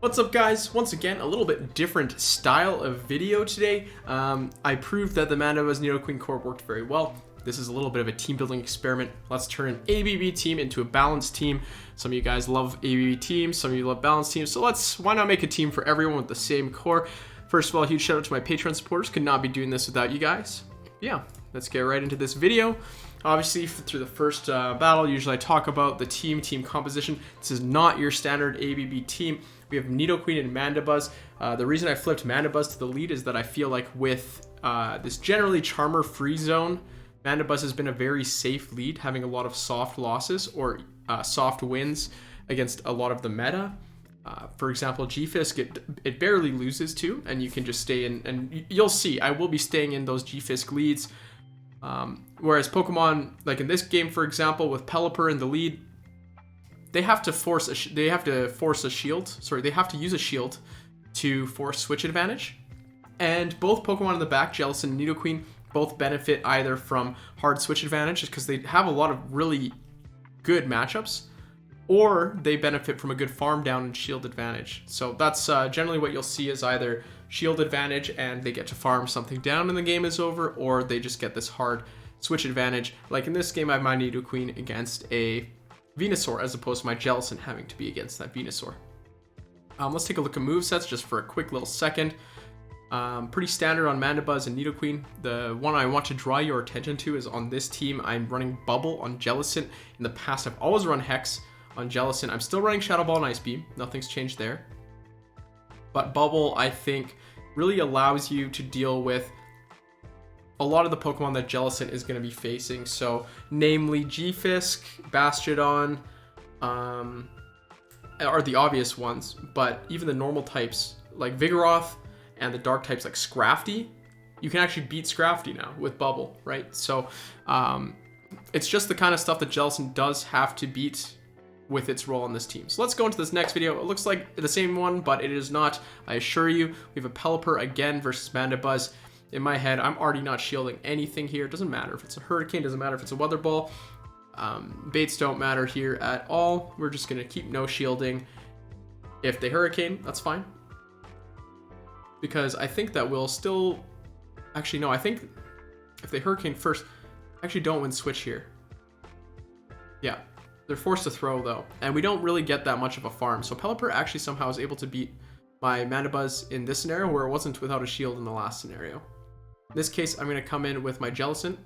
What's up, guys? Once again, a little bit different style of video today. I proved that the Mandibuzz Nidoqueen core worked very well. This is a little bit of a team building experiment. Let's turn an ABB team into a balanced team. Some of you guys love ABB teams, some of you love balanced teams. So why not make a team for everyone with the same core? First of all, huge shout out to my Patreon supporters. Could not be doing this without you guys. Yeah, let's get right into this video. Obviously, through the first battle, usually I talk about the team composition. This is not your standard ABB team. We have Nidoqueen and Mandibuzz. The reason I flipped Mandibuzz to the lead is that I feel like with this generally Charmer free zone, Mandibuzz has been a very safe lead, having a lot of soft losses or soft wins against a lot of the meta. For example, G-Fisk, it barely loses to, and you can just stay in, and you'll see, I will be staying in those G-Fisk leads. Whereas Pokemon, like in this game, for example, with Pelipper in the lead, they have to use a shield to force switch advantage. And both Pokemon in the back, Jellicent and Nidoqueen, both benefit either from hard switch advantage because they have a lot of really good matchups, or they benefit from a good farm down and shield advantage. So that's generally what you'll see is either shield advantage and they get to farm something down and the game is over, or they just get this hard switch advantage. Like in this game, I have my Nidoqueen against a Venusaur as opposed to my Jellicent having to be against that Venusaur. Let's take a look at movesets just for a quick little second. Pretty standard on Mandibuzz and Nidoqueen. The one I want to draw your attention to is on this team, I'm running Bubble on Jellicent. In the past, I've always run Hex on Jellicent. I'm still running Shadow Ball and Ice Beam. Nothing's changed there. But Bubble, I think, really allows you to deal with a lot of the Pokemon that Jellicent is going to be facing. So, namely G-Fisk, Bastiodon, are the obvious ones. But even the normal types, like Vigoroth, and the dark types like Scrafty, you can actually beat Scrafty now with Bubble, right? So, it's just the kind of stuff that Jellicent does have to beat with its role on this team. So let's go into this next video. It looks like the same one, but it is not, I assure you. We have a Pelipper again versus Mandibuzz. In my head, I'm already not shielding anything here. It doesn't matter if it's a Hurricane, doesn't matter if it's a Weather Ball. Baits don't matter here at all. We're just gonna keep no shielding. If they Hurricane, that's fine. Because I think that we'll still, actually no, I think if they Hurricane first, actually don't win switch here. Yeah. They're forced to throw though, and we don't really get that much of a farm. So Pelipper actually somehow is able to beat my Mandibuzz in this scenario where it wasn't without a shield in the last scenario. In this case, I'm going to come in with my Jellicent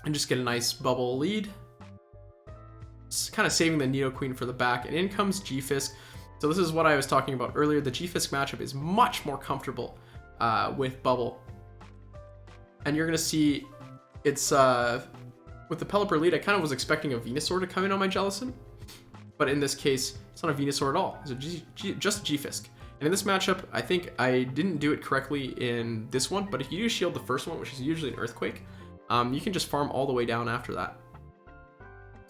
and just get a nice Bubble lead. It's kind of saving the Nidoqueen for the back, and in comes G-Fisk. So this is what I was talking about earlier. The G-Fisk matchup is much more comfortable with Bubble. And you're going to see it's... with the Pelipper lead, I kind of was expecting a Venusaur to come in on my Jellicent, but in this case, it's not a Venusaur at all. It's just G-Fisk. And in this matchup, I think I didn't do it correctly in this one, but if you do shield the first one, which is usually an Earthquake, you can just farm all the way down after that.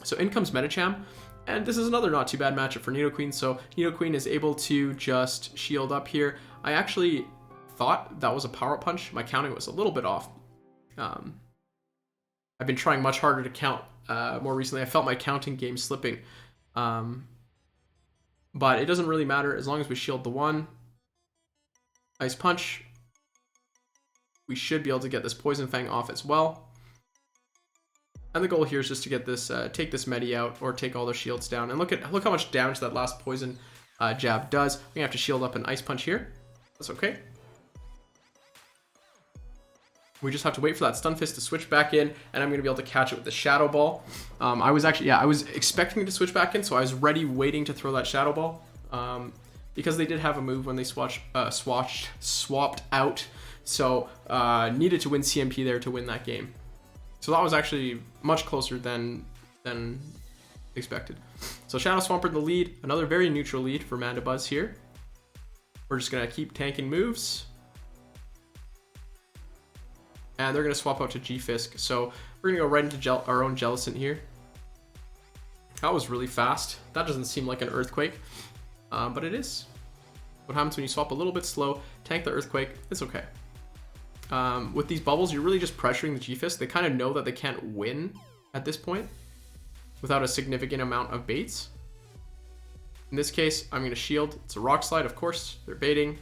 So in comes Medicham, and this is another not too bad matchup for Nidoqueen. So Nidoqueen is able to just shield up here. I actually thought that was a Power Up Punch. My counting was a little bit off. I've been trying much harder to count more recently. I felt my counting game slipping. But it doesn't really matter as long as we shield the one. Ice Punch. We should be able to get this Poison Fang off as well. And the goal here is just to get this, take this Medi out or take all their shields down. And look how much damage that last Poison jab does. We're gonna have to shield up an Ice Punch here. That's okay. We just have to wait for that Stun Fist to switch back in, and I'm going to be able to catch it with the Shadow Ball. I was expecting to switch back in, so I was ready, waiting to throw that Shadow Ball. Because they did have a move when they swapped out, so needed to win CMP there to win that game. So that was actually much closer than expected. So Shadow Swampert in the lead, another very neutral lead for Mandibuzz here. We're just going to keep tanking moves. And they're going to swap out to G-Fisk. So we're going to go right into our own Jellicent here. That was really fast. That doesn't seem like an Earthquake, but it is. What happens when you swap a little bit slow, tank the Earthquake, it's okay. With these bubbles, you're really just pressuring the G-Fisk. They kind of know that they can't win at this point without a significant amount of baits. In this case, I'm going to shield. It's a Rock Slide, of course. They're baiting.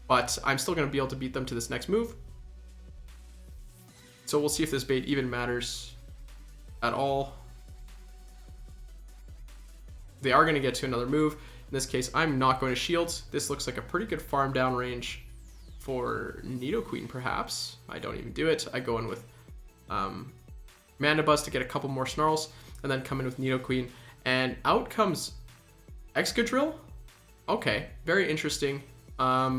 But I'm still going to be able to beat them to this next move. So we'll see if this bait even matters at all. They are going to get to another move. In this case, I'm not going to shield. This looks like a pretty good farm down range for Nidoqueen, perhaps. I don't even do it. I go in with Mandibuzz to get a couple more snarls, and then come in with Nidoqueen. And out comes Excadrill. Okay, very interesting. Not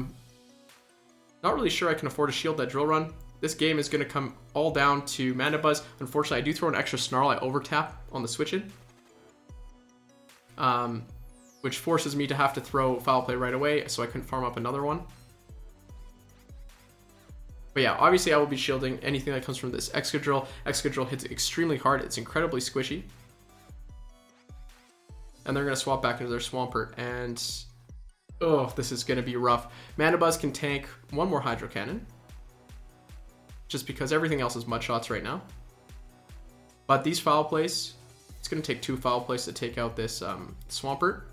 really sure I can afford to shield that drill run. This game is going to come all down to Mandibuzz. Unfortunately, I do throw an extra snarl. I overtap on the switch in. Which forces me to have to throw Foul Play right away, so I couldn't farm up another one. But yeah, obviously I will be shielding anything that comes from this Excadrill. Excadrill hits extremely hard. It's incredibly squishy. And they're going to swap back into their Swampert. And, oh, this is going to be rough. Mandibuzz can tank one more Hydro Cannon, just because everything else is Mud Shots right now. But these Foul Plays, it's going to take 2 Foul Plays to take out this Swampert.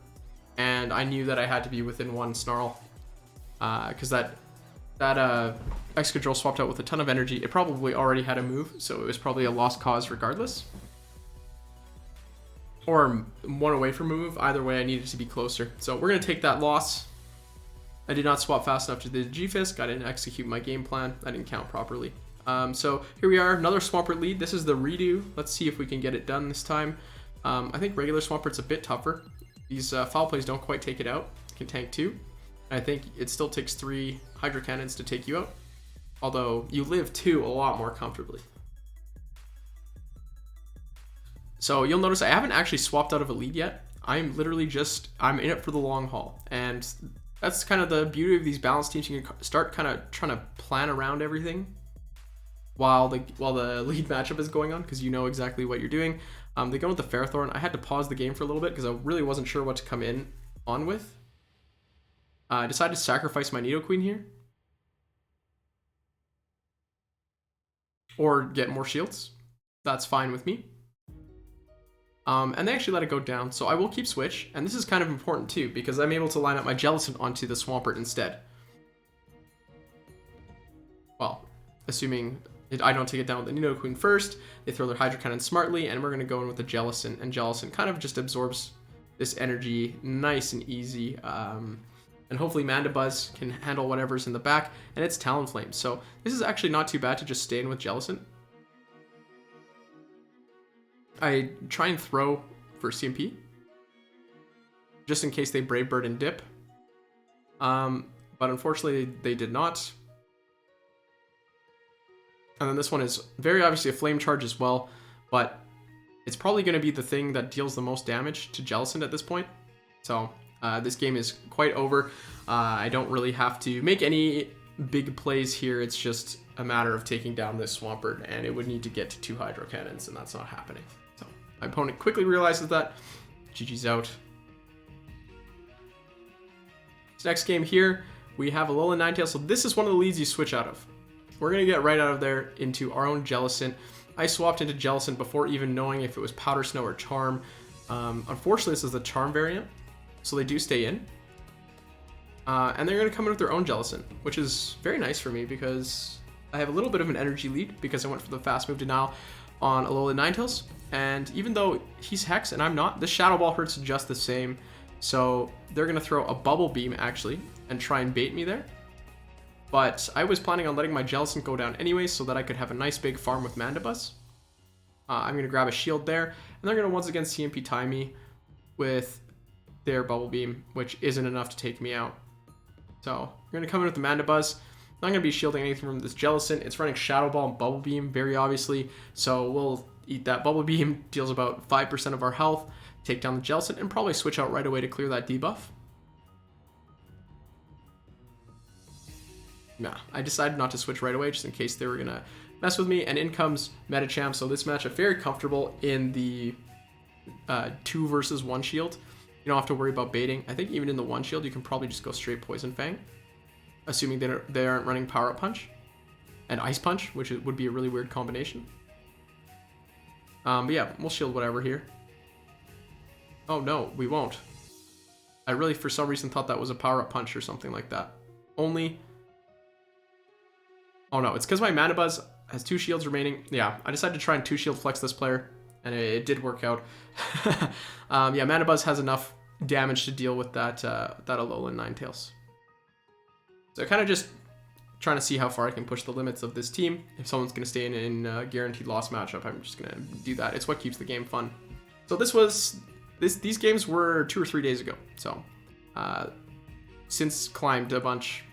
And I knew that I had to be within 1 Snarl. Because that Excadrill swapped out with a ton of energy. It probably already had a move, so it was probably a lost cause regardless. Or 1 away from a move. Either way, I needed to be closer. So we're going to take that loss. I did not swap fast enough to the G-Fisk. I didn't execute my game plan. I didn't count properly. So here we are, another Swampert lead. This is the redo. Let's see if we can get it done this time. I think regular Swampert's a bit tougher. These Foul Plays don't quite take it out. It can tank 2. I think it still takes 3 Hydro Cannons to take you out. Although you live 2 a lot more comfortably. So you'll notice I haven't actually swapped out of a lead yet. I'm literally I'm in it for the long haul. And that's kind of the beauty of these balanced teams. You can start kind of trying to plan around everything while the lead matchup is going on, because you know exactly what you're doing. They go with the Ferrothorn. I had to pause the game for a little bit because I really wasn't sure what to come in on with. I decided to sacrifice my Nidoqueen here. Or get more shields. That's fine with me. And they actually let it go down, so I will keep switch. And this is kind of important too, because I'm able to line up my Jellicent onto the Swampert instead. Well, assuming I don't take it down with the Nidoqueen first, they throw their Hydro Cannon smartly, and we're going to go in with the Jellicent. And Jellicent kind of just absorbs this energy nice and easy. And hopefully Mandibuzz can handle whatever's in the back, and it's Talonflame. So this is actually not too bad to just stay in with Jellicent. I try and throw for CMP, just in case they Brave Bird and dip. But unfortunately, they did not. And then this one is very obviously a Flame Charge as well, but it's probably going to be the thing that deals the most damage to Jellicent at this point. So this game is quite over. I don't really have to make any big plays here. It's just a matter of taking down this Swampert, and it would need to get to 2 Hydro Cannons, and that's not happening. So my opponent quickly realizes that. GG's out. This next game here, we have Alolan Ninetales. So this is one of the leads you switch out of. We're going to get right out of there into our own Jellicent. I swapped into Jellicent before even knowing if it was Powder Snow or Charm. Unfortunately, this is the Charm variant, so they do stay in. And they're going to come in with their own Jellicent, which is very nice for me because I have a little bit of an energy lead because I went for the fast move denial on Alolan Ninetales. And even though he's Hex and I'm not, this Shadow Ball hurts just the same. So they're going to throw a Bubble Beam, actually, and try and bait me there. But I was planning on letting my Jellicent go down anyway so that I could have a nice big farm with Mandibuzz. I'm going to grab a shield there, and they're going to once again CMP tie me with their Bubble Beam, which isn't enough to take me out. So we're going to come in with the Mandibuzz. Not going to be shielding anything from this Jellicent. It's running Shadow Ball and Bubble Beam, very obviously. So we'll eat that Bubble Beam, deals about 5% of our health, take down the Jellicent, and probably switch out right away to clear that debuff. Nah, I decided not to switch right away just in case they were going to mess with me. And in comes Medicham. So this matchup very comfortable in the 2 versus 1 shield. You don't have to worry about baiting. I think even in the 1 shield, you can probably just go straight Poison Fang, assuming they aren't running Power Up Punch and Ice Punch, which would be a really weird combination. But yeah, we'll shield whatever here. Oh no, we won't. I really, for some reason, thought that was a power-up punch or something like that. Only... Oh no, it's because my Mandibuzz has 2 shields remaining. Yeah, I decided to try and 2 shield flex this player, and it did work out. Yeah, Mandibuzz has enough damage to deal with that Alolan Ninetales. So kind of just trying to see how far I can push the limits of this team. If someone's going to stay in a guaranteed loss matchup, I'm just going to do that. It's what keeps the game fun. So these games were 2 or 3 days ago. So since climbed a bunch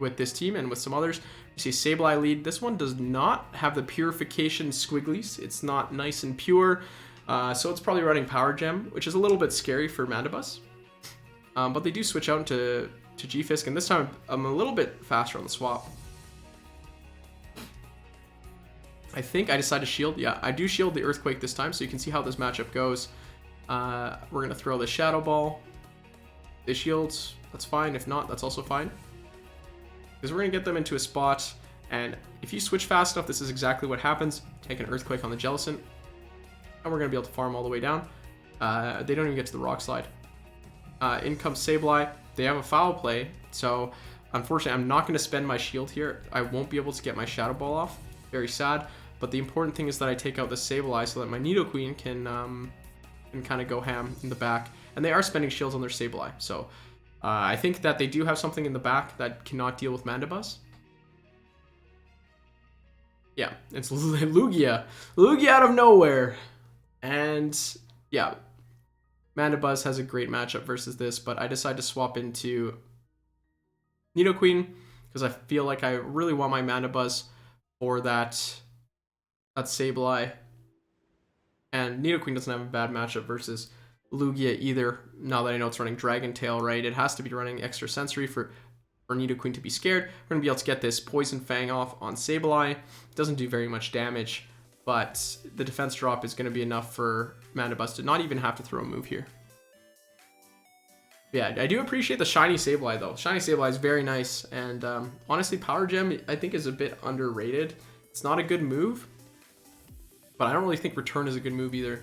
with this team and with some others. You see Sableye lead. This one does not have the purification squigglies. It's not nice and pure. So it's probably running Power Gem, which is a little bit scary for Mandibuzz. But they do switch out to G-Fisk, and this time I'm a little bit faster on the swap. I think I decided to shield. Yeah, I do shield the Earthquake this time, so you can see how this matchup goes. We're going to throw the Shadow Ball. They shields, that's fine. If not, that's also fine. Because we're going to get them into a spot, and if you switch fast enough, this is exactly what happens. Take an Earthquake on the Jellicent, and we're going to be able to farm all the way down. They don't even get to the Rock Slide. In comes Sableye. They have a foul play, so unfortunately I'm not going to spend my shield here. I won't be able to get my Shadow Ball off. Very sad, but the important thing is that I take out the Sableye so that my Nidoqueen can kind of go ham in the back. And they are spending shields on their Sableye, so I think that they do have something in the back that cannot deal with Mandibuzz. Yeah, it's Lugia. Lugia out of nowhere. And yeah, Mandibuzz has a great matchup versus this, but I decided to swap into Nidoqueen because I feel like I really want my Mandibuzz for that Sableye. And Nidoqueen doesn't have a bad matchup versus Lugia either. Now that I know it's running Dragon Tail, right? It has to be running extra sensory for Nidoqueen to be scared. We're going to be able to get this Poison Fang off on Sableye. It doesn't do very much damage, but the defense drop is going to be enough for Mandibuzz to not even have to throw a move here. Yeah, I do appreciate the Shiny Sableye though. Shiny Sableye is very nice, and honestly, Power Gem I think is a bit underrated. It's not a good move, but I don't really think Return is a good move either.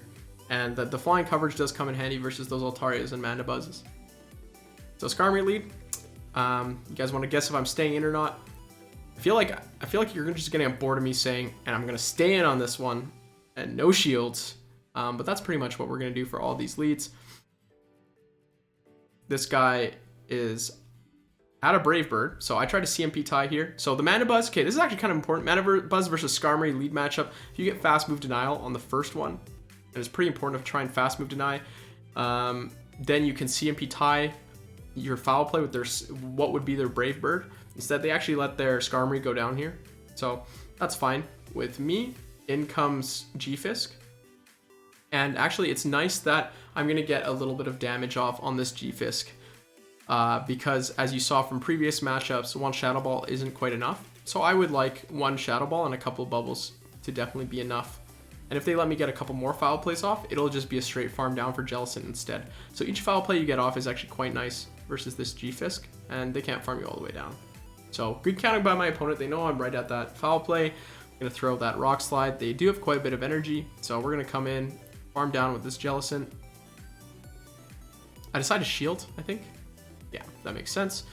And the flying coverage does come in handy versus those Altarias and Mandibuzzes. So Skarmory lead. You guys want to guess if I'm staying in or not? I feel like you're just getting bored of me saying, and I'm gonna stay in on this one, and no shields. But that's pretty much what we're gonna do for all these leads. This guy is out of Brave Bird, so I tried to CMP tie here. So the Mandibuzz, okay, this is actually kind of important. Mandibuzz versus Skarmory lead matchup. If you get fast move denial on the first one, and it's pretty important to try and fast move deny, then you can CMP tie your foul play with their what would be their Brave Bird. Instead, they actually let their Skarmory go down here, so that's fine with me. In comes G-Fisk, and actually, it's nice that I'm gonna get a little bit of damage off on this G-Fisk. Because as you saw from previous matchups, one Shadow Ball isn't quite enough. So I would like one Shadow Ball and a couple of bubbles to definitely be enough. And if they let me get a couple more foul plays off, it'll just be a straight farm down for Jellicent instead. So each foul play you get off is actually quite nice versus this G-Fisk, and they can't farm you all the way down. So good counting by my opponent. They know I'm right at that foul play. I'm going to throw that Rock Slide. They do have quite a bit of energy, so we're going to come in, farm down with this Jellicent. I decided to shield, I think. Yeah, that makes sense.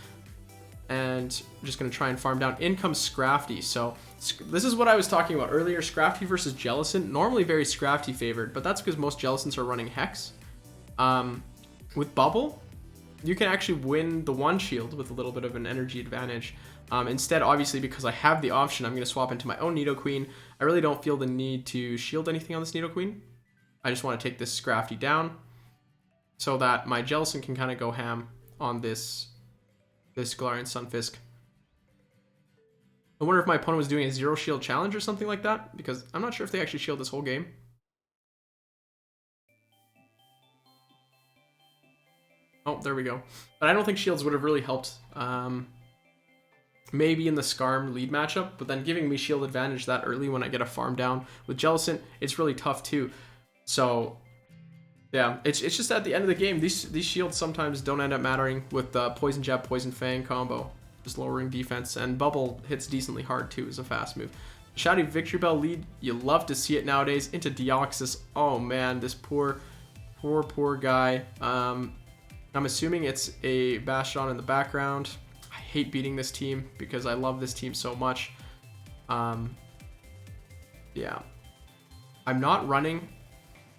And I'm just going to try and farm down. In comes Scrafty. So this is what I was talking about earlier. Scrafty versus Jellicent. Normally very Scrafty favored, but that's because most Jellicents are running Hex. With Bubble, you can actually win the one shield with a little bit of an energy advantage. Instead, obviously, because I have the option, I'm going to swap into my own Nidoqueen. I really don't feel the need to shield anything on this Nidoqueen. I just want to take this Scrafty down so that my Jellicent can kind of go ham on this Galarian Sunfisk. I wonder if my opponent was doing a zero shield challenge or something like that, because I'm not sure if they actually shield this whole game. Oh, there we go. But I don't think shields would have really helped. Maybe in the Skarm lead matchup, but then giving me shield advantage that early when I get a farm down with Jellicent, it's really tough too. So yeah, it's just at the end of the game, these shields sometimes don't end up mattering with the Poison Jab, Poison Fang combo, just lowering defense, and Bubble hits decently hard too as a fast move. Shouty Victreebel lead, you love to see it nowadays, into Deoxys. Oh man, this poor Poor guy. I'm assuming it's a Bastion in the background. I hate beating this team because I love this team so much. Yeah. I'm not running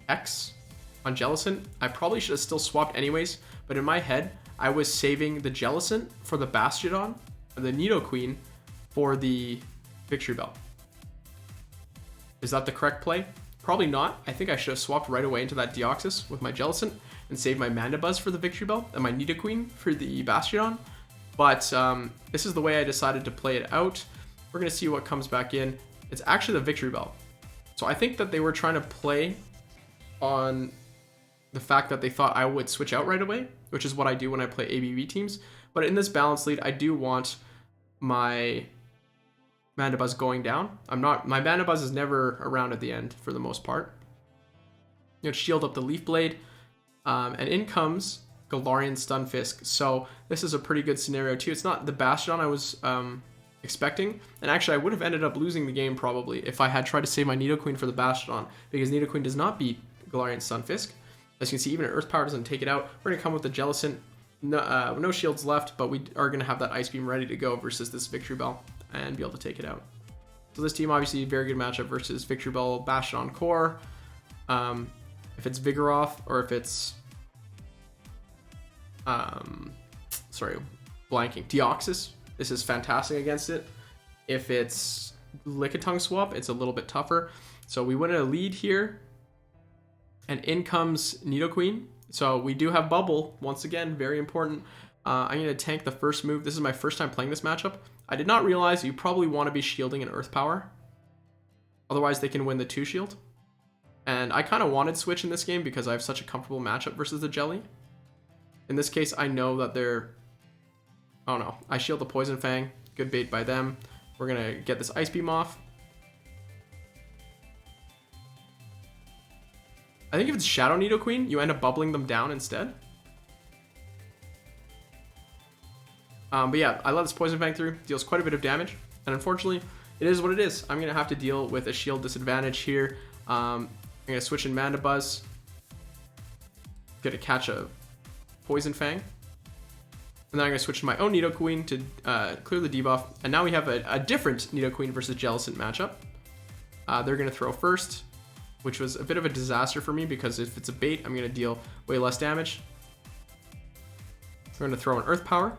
X on Jellicent. I probably should have still swapped anyways, but in my head, I was saving the Jellicent for the Bastiodon, and the Nidoqueen for the Victreebel. Is that the correct play? Probably not. I think I should have swapped right away into that Deoxys with my Jellicent and saved my Mandibuzz for the Victreebel and my Nidoqueen for the Bastiodon. But this is the way I decided to play it out. We're going to see what comes back in. It's actually the Victreebel. So I think that they were trying to play on the fact that they thought I would switch out right away, which is what I do when I play ABB teams. But in this balance lead, I do want my Mandibuzz going down. My Mandibuzz is never around at the end for the most part. You know, shield up the Leaf Blade, and in comes Galarian Stunfisk. So this is a pretty good scenario too. It's not the Bastion I was expecting, and actually I would have ended up losing the game probably if I had tried to save my Nidoqueen for the Bastiodon, because Nidoqueen does not beat Galarian Stunfisk. As you can see, even an Earth Power doesn't take it out. We're going to come with the Jellicent. No shields left, but we are going to have that Ice Beam ready to go versus this Victreebel and be able to take it out. So this team, obviously, a very good matchup versus Victreebel, Bastiodon Core. If it's Vigoroth, or if it's... sorry, blanking. Deoxys. This is fantastic against it. If it's Lickitung Swap, it's a little bit tougher. So we went in a lead here. And in comes Nidoqueen. So we do have Bubble. Once again, very important. I'm going to tank the first move. This is my first time playing this matchup. I did not realize you probably want to be shielding an Earth Power. Otherwise, they can win the 2 shield. And I kind of wanted Switch in this game because I have such a comfortable matchup versus the Jelly. In this case, I know that they're... Oh no, I shield the Poison Fang. Good bait by them. We're going to get this Ice Beam off. I think if it's Shadow Nidoqueen, you end up bubbling them down instead. But yeah, I let this Poison Fang through. Deals quite a bit of damage. And unfortunately, it is what it is. I'm going to have to deal with a shield disadvantage here. I'm going to switch in Mandibuzz. Going to catch a Poison Fang. And then I'm going to switch to my own Nidoqueen to clear the debuff. And now we have a different Nidoqueen versus Jellicent matchup. They're going to throw first, which was a bit of a disaster for me because if it's a bait, I'm going to deal way less damage. We're going to throw an Earth Power.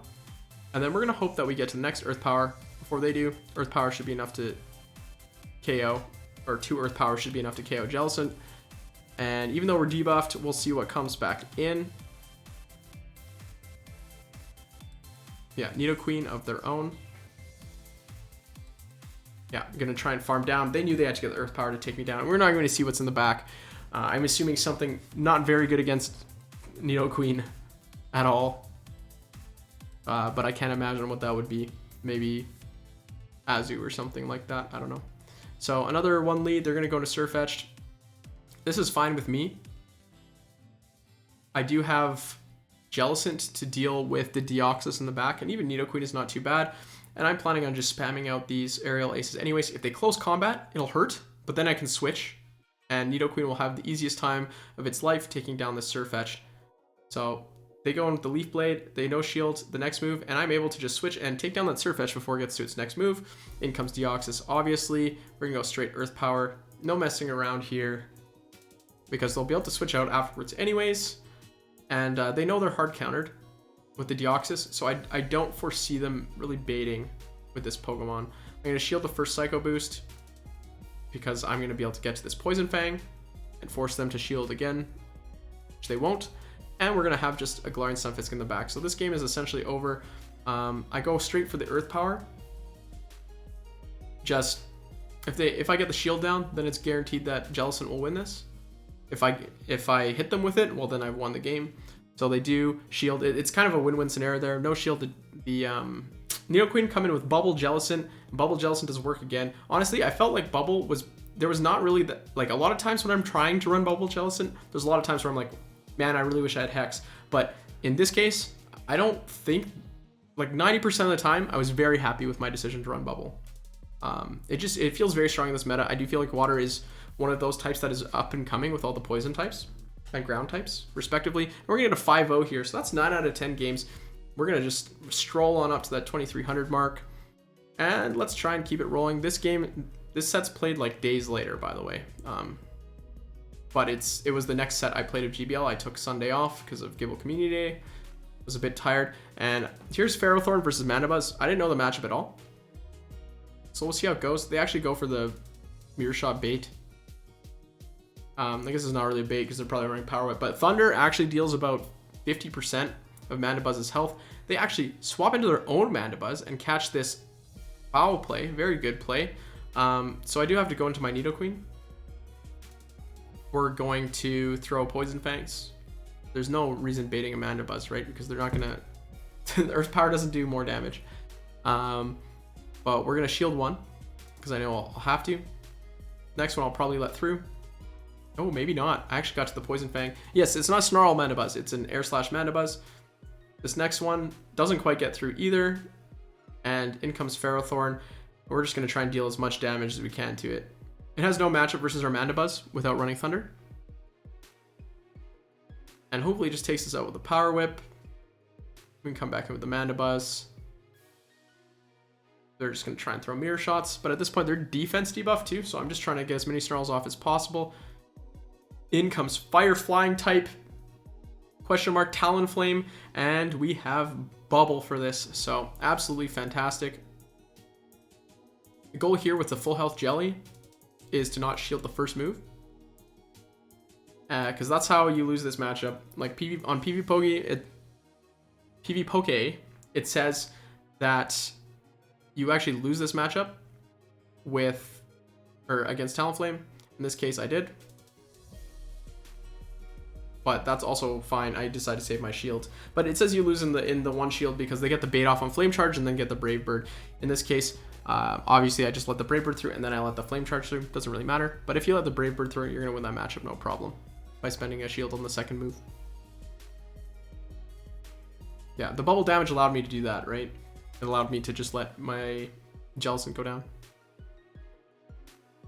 And then we're going to hope that we get to the next Earth Power before they do. Earth Power should be enough to KO, or 2 Earth Powers should be enough to KO Jellicent. And even though we're debuffed, we'll see what comes back in. Yeah, Nidoqueen of their own. Yeah, I'm going to try and farm down. They knew they had to get the Earth Power to take me down. We're not going to see what's in the back. I'm assuming something not very good against Nidoqueen at all. But I can't imagine what that would be. Maybe Azu or something like that. I don't know. So another 1 lead. They're going to go to Surfetched. This is fine with me. I do have Jellicent to deal with the Deoxys in the back, and even Nidoqueen is not too bad. And I'm planning on just spamming out these aerial aces anyways. If they close combat, it'll hurt, but then I can switch, and Nidoqueen will have the easiest time of its life taking down this Surfetched. So they go in with the Leaf Blade, they no shield the next move, and I'm able to just switch and take down that Surfetched before it gets to its next move. In comes Deoxys, obviously. We're gonna go straight Earth Power. No messing around here, because they'll be able to switch out afterwards anyways. And they know they're hard countered with the Deoxys, so I don't foresee them really baiting with this Pokemon. I'm going to shield the first Psycho Boost because I'm going to be able to get to this Poison Fang and force them to shield again, which they won't. And we're going to have just a Galarian Stunfisk in the back. So this game is essentially over. I go straight for the Earth Power. Just, if I get the shield down, then it's guaranteed that Jellicent will win this. If I hit them with it, well, then I've won the game. So they do shield. It's kind of a win-win scenario there. No shield. The Nidoqueen come in with Bubble Jellicent. Bubble Jellicent does work again. Honestly, I felt like Bubble was... There was not really... Like, a lot of times when I'm trying to run Bubble Jellicent, there's a lot of times where I'm like, man, I really wish I had Hex. But in this case, I don't think... Like, 90% of the time, I was very happy with my decision to run Bubble. It feels very strong in this meta. I do feel like Water is one of those types that is up and coming with all the poison types. and ground types, respectively. And we're going to get a 5-0 here, so that's 9 out of 10 games. We're going to just stroll on up to that 2300 mark, and let's try and keep it rolling. This set's played like days later, by the way. But it was the next set I played of GBL. I took Sunday off because of Gibble Community Day. Was a bit tired. And here's Ferrothorn versus Mandibuzz. I didn't know the matchup at all. So we'll see how it goes. They actually go for the Mirror Shot bait. I guess it's not really a bait because they're probably running Power Whip. But Thunder actually deals about 50% of Mandibuzz's health. They actually swap into their own Mandibuzz and catch this foul play. Very good play. So I do have to go into my Nidoqueen. We're going to throw Poison Fangs. There's no reason baiting a Mandibuzz, right? Because they're not gonna... Earth Power doesn't do more damage. But we're gonna shield one, because I know I'll have to. Next one I'll probably let through. Oh, maybe not. I actually got to the Poison Fang. Yes, it's not Snarl Mandibuzz. It's an Air Slash Mandibuzz. This next one doesn't quite get through either. And in comes Ferrothorn. We're just gonna try and deal as much damage as we can to it. It has no matchup versus our Mandibuzz without running Thunder. And hopefully it just takes us out with a Power Whip. We can come back in with the Mandibuzz. They're just going to try and throw Mirror Shots. But at this point, they're defense debuff too. So I'm just trying to get as many Snarls off as possible. In comes Fire Flying type. Question mark Talonflame. And we have Bubble for this. So absolutely fantastic. The goal here with the full health Jelly is to not shield the first move. Because that's how you lose this matchup. Like on PvPoke, it says that you actually lose this matchup against Talonflame. In this case, I did. But that's also fine. I decided to save my shield. But it says you lose in the one shield because they get the bait off on Flame Charge and then get the Brave Bird. In this case, obviously I just let the Brave Bird through and then I let the Flame Charge through. Doesn't really matter. But if you let the Brave Bird through, you're going to win that matchup, no problem. By spending a shield on the second move. Yeah, the bubble damage allowed me to do that, right? It allowed me to just let my Jellicent go down.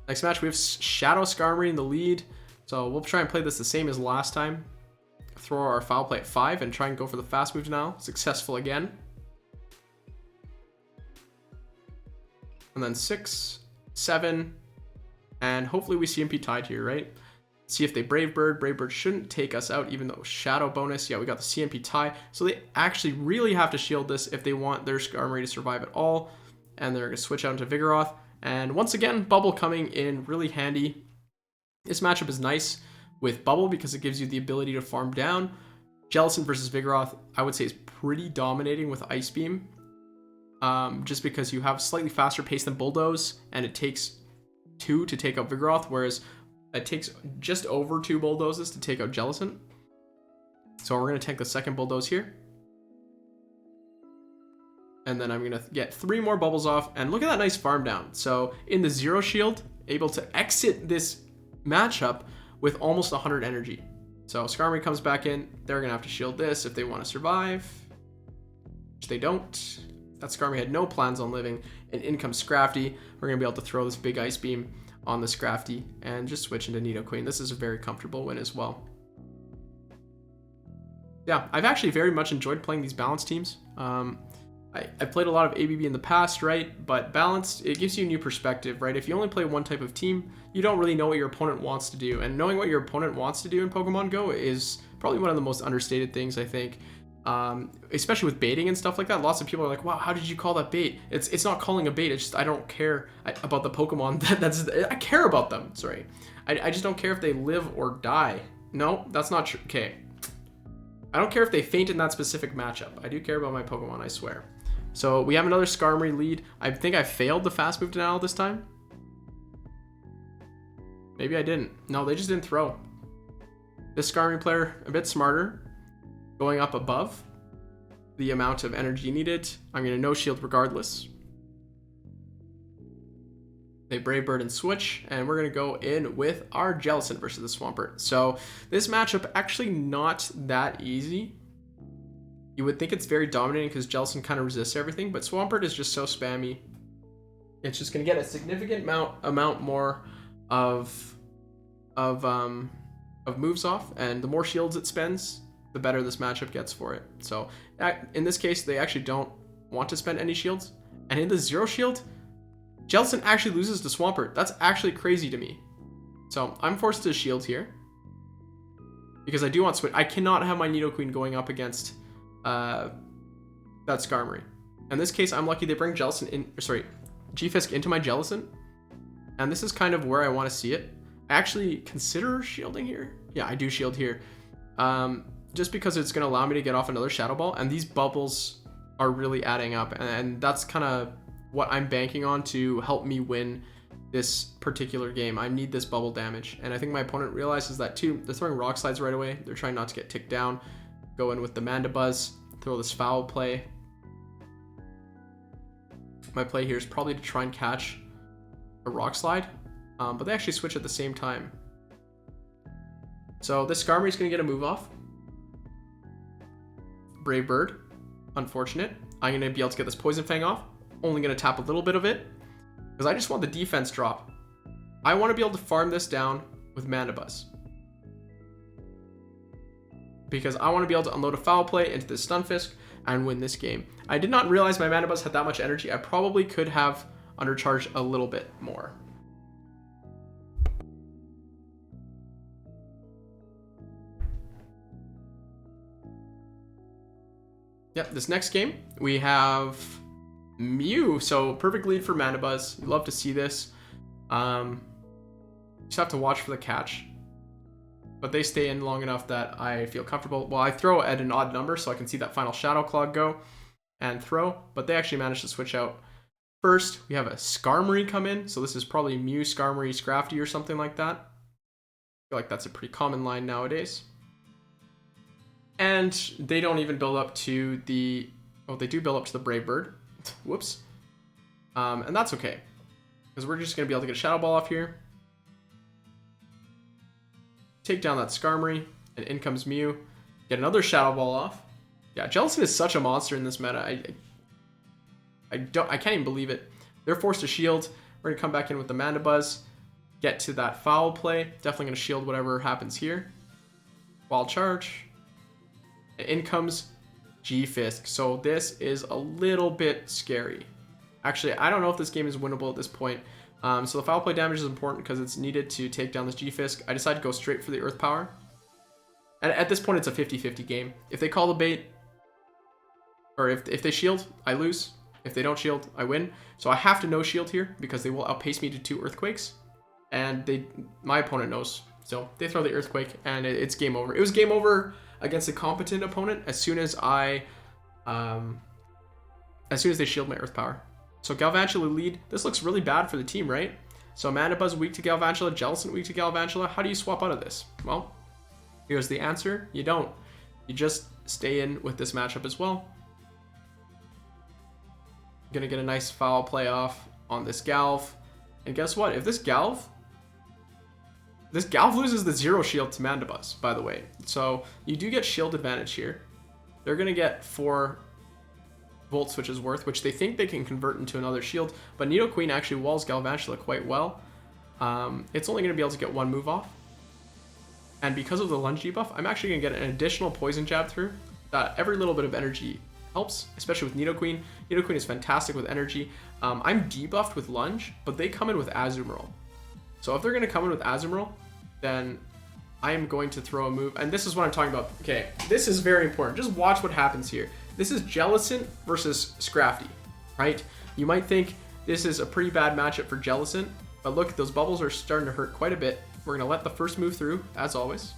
Next match, we have Shadow Skarmory in the lead. So we'll try and play this the same as last time. Throw our Foul Play at 5 and try and go for the fast moves now. Successful again. And then 6, 7, and hopefully we CMP tied here, right? See if they Brave Bird. Brave Bird shouldn't take us out, even though Shadow bonus. Yeah, we got the CMP tie. So they actually really have to shield this if they want their Skarmory to survive at all. And they're going to switch out into Vigoroth. And once again, Bubble coming in really handy. This matchup is nice with Bubble because it gives you the ability to farm down. Jellicent versus Vigoroth, I would say, is pretty dominating with Ice Beam. Just because you have slightly faster pace than Bulldoze. And it takes 2 to take out Vigoroth, whereas it takes just over 2 Bulldozes to take out Jellicent. So we're going to take the second Bulldoze here. And then I'm going to get 3 more bubbles off. And look at that nice farm down. So in the Zero Shield, able to exit this matchup with almost 100 energy. So Skarmory comes back in. They're going to have to shield this if they want to survive. Which they don't. That Skarmory had no plans on living. And in comes Scrafty. We're going to be able to throw this big Ice Beam on the Scrafty and just switch into Nidoqueen. This is a very comfortable win as well. Yeah, I've actually very much enjoyed playing these balanced teams. I've played a lot of ABB in the past, right? But balanced, it gives you a new perspective, right? If you only play one type of team, you don't really know what your opponent wants to do. And knowing what your opponent wants to do in Pokemon Go is probably one of the most understated things, I think. Especially with baiting and stuff like that. Lots of people are like, wow, how did you call that bait? It's not calling a bait. It's just, I don't care about the Pokemon. I care about them. Sorry. I just don't care if they live or die. No, that's not true. Okay. I don't care if they faint in that specific matchup. I do care about my Pokemon, I swear. So we have another Skarmory lead. I think I failed the fast move denial this time. Maybe I didn't. No, they just didn't throw. This Skarmory player, a bit smarter. Going up above the amount of energy needed. I'm going to no shield regardless. They Brave Bird and switch, and we're going to go in with our Jellicent versus the Swampert. So this matchup actually not that easy. You would think it's very dominating because Jellicent kind of resists everything, but Swampert is just so spammy. It's just going to get a significant amount more of of moves off, and the more shields it spends, the better this matchup gets for it. So in this case, they actually don't want to spend any shields. And in the 0 shield, Jellicent actually loses to Swampert. That's actually crazy to me. So I'm forced to shield here because I do want switch. I cannot have my Nidoqueen going up against that Skarmory. In this case, I'm lucky they bring Jellicent in, sorry, G-Fisk into my Jellicent. And this is kind of where I want to see it. I actually consider shielding here. Yeah, I do shield here. Just because it's going to allow me to get off another Shadow Ball. And these bubbles are really adding up. And that's kind of what I'm banking on to help me win this particular game. I need this bubble damage. And I think my opponent realizes that too. They're throwing Rock Slides right away. They're trying not to get ticked down. Go in with the Mandibuzz. Throw this Foul Play. My play here is probably to try and catch a Rock Slide. But they actually switch at the same time. So this Skarmory is going to get a move off. Brave Bird. Unfortunate. I'm going to be able to get this Poison Fang off. Only going to tap a little bit of it. Because I just want the defense drop. I want to be able to farm this down with Mandibuzz. Because I want to be able to unload a Foul Play into this Stunfisk and win this game. I did not realize my Mandibuzz had that much energy. I probably could have undercharged a little bit more. Yep, this next game, we have Mew. So perfect lead for Mandibuzz. You love to see this. Just have to watch for the catch. But they stay in long enough that I feel comfortable. Well, I throw at an odd number so I can see that final Shadow Claw go and throw. But they actually managed to switch out. First, we have a Skarmory come in. So this is probably Mew, Skarmory, Scrafty or something like that. I feel like that's a pretty common line nowadays. And they don't even build up to the... Oh, they do build up to the Brave Bird. Whoops. And that's okay. Because we're just going to be able to get a Shadow Ball off here. Take down that Skarmory. And in comes Mew. Get another Shadow Ball off. Yeah, Jellicent is such a monster in this meta. I can't even believe it. They're forced to shield. We're going to come back in with the Mandibuzz. Get to that Foul Play. Definitely going to shield whatever happens here. Wild Charge. In comes G-Fisk. So this is a little bit scary. Actually, I don't know if this game is winnable at this point. So the Foul Play damage is important because it's needed to take down this G-Fisk. I decided to go straight for the Earth Power. And at this point, it's a 50-50 game. If they call the bait, or if they shield, I lose. If they don't shield, I win. So I have to no shield here because they will outpace me to 2 Earthquakes. And my opponent knows. So they throw the Earthquake and it's game over. It was game over against a competent opponent as soon as they shield my Earth Power. So Galvantula lead. This looks really bad for the team, right? So Mandibuzz weak to Galvantula, Jellicent weak to Galvantula. How do you swap out of this? Well, here's the answer. You don't. You just stay in with this matchup as well. Gonna get a nice Foul Play off on this Galv. And guess what? If this Galv loses the 0 shield to Mandibuzz, by the way. So you do get shield advantage here. They're going to get 4 Volt Switches worth, which they think they can convert into another shield. But Nidoqueen actually walls Galvantula quite well. It's only going to be able to get 1 move off. And because of the lunge debuff, I'm actually going to get an additional Poison Jab through. Every little bit of energy helps, especially with Nidoqueen. Nidoqueen is fantastic with energy. I'm debuffed with lunge, but they come in with Azumarill. So if they're going to come in with Azumarill, then I am going to throw a move. And this is what I'm talking about. Okay, this is very important. Just watch what happens here. This is Jellicent versus Scrafty, right? You might think this is a pretty bad matchup for Jellicent, but look, those bubbles are starting to hurt quite a bit. We're going to let the first move through, as always.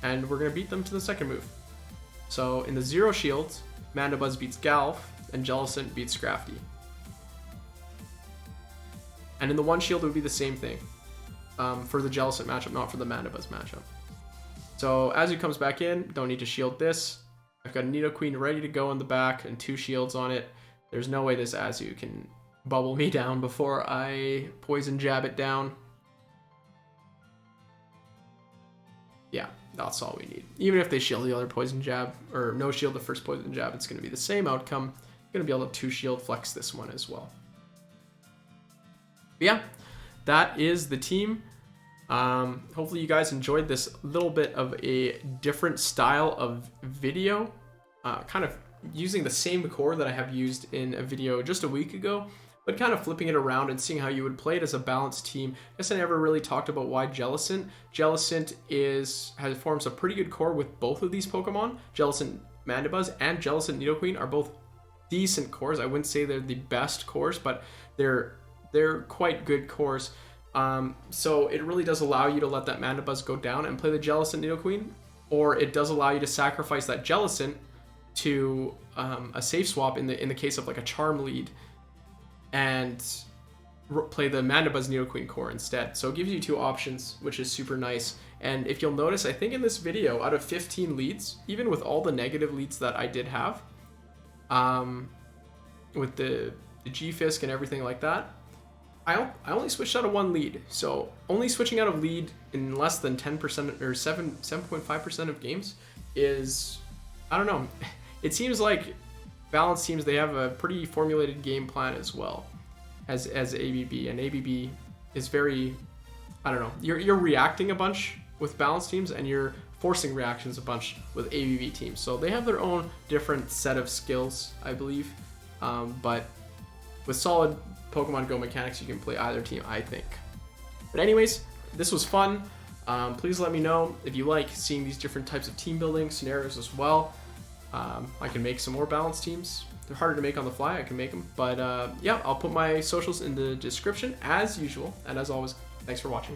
And we're going to beat them to the second move. So in the 0 shields, Mandibuzz beats Galv, and Jellicent beats Scrafty. And in the 1 shield, it would be the same thing for the Jellicent matchup, not for the Mandibuzz matchup. So Azu comes back in. Don't need to shield this. I've got a Nidoqueen ready to go in the back and 2 shields on it. There's no way this Azu can bubble me down before I Poison Jab it down. Yeah, that's all we need. Even if they shield the other Poison Jab, or no shield the first Poison Jab, it's going to be the same outcome. Going to be able to 2 shield flex this one as well. But yeah, that is the team. Hopefully you guys enjoyed this little bit of a different style of video, kind of using the same core that I have used in a video just a week ago, but kind of flipping it around and seeing how you would play it as a balanced team. I guess I never really talked about why Jellicent. Jellicent forms a pretty good core with both of these Pokemon. Jellicent Mandibuzz and Jellicent Nidoqueen are both decent cores. I wouldn't say they're the best cores, but they're quite good cores. So it really does allow you to let that Mandibuzz go down and play the Jellicent Nidoqueen, or it does allow you to sacrifice that Jellicent to a safe swap in the case of like a Charm lead, and play the Mandibuzz Nidoqueen core instead. So it gives you two options, which is super nice. And if you'll notice, I think in this video, out of 15 leads, even with all the negative leads that I did have, with the G-Fisk and everything like that, I only switched out of one lead. So only switching out of lead in less than 10% or 7.5% of games is, I don't know. It seems like balanced teams, they have a pretty formulated game plan as well as ABB, and ABB is very, I don't know, you're reacting a bunch with balanced teams and you're forcing reactions a bunch with ABB teams. So they have their own different set of skills, I believe, but with solid Pokemon Go mechanics, you can play either team, I think. But anyways, this was fun. Please let me know if you like seeing these different types of team building scenarios as well. I can make some more balanced teams. They're harder to make on the fly. I can make them. But yeah, I'll put my socials in the description as usual. And as always, thanks for watching.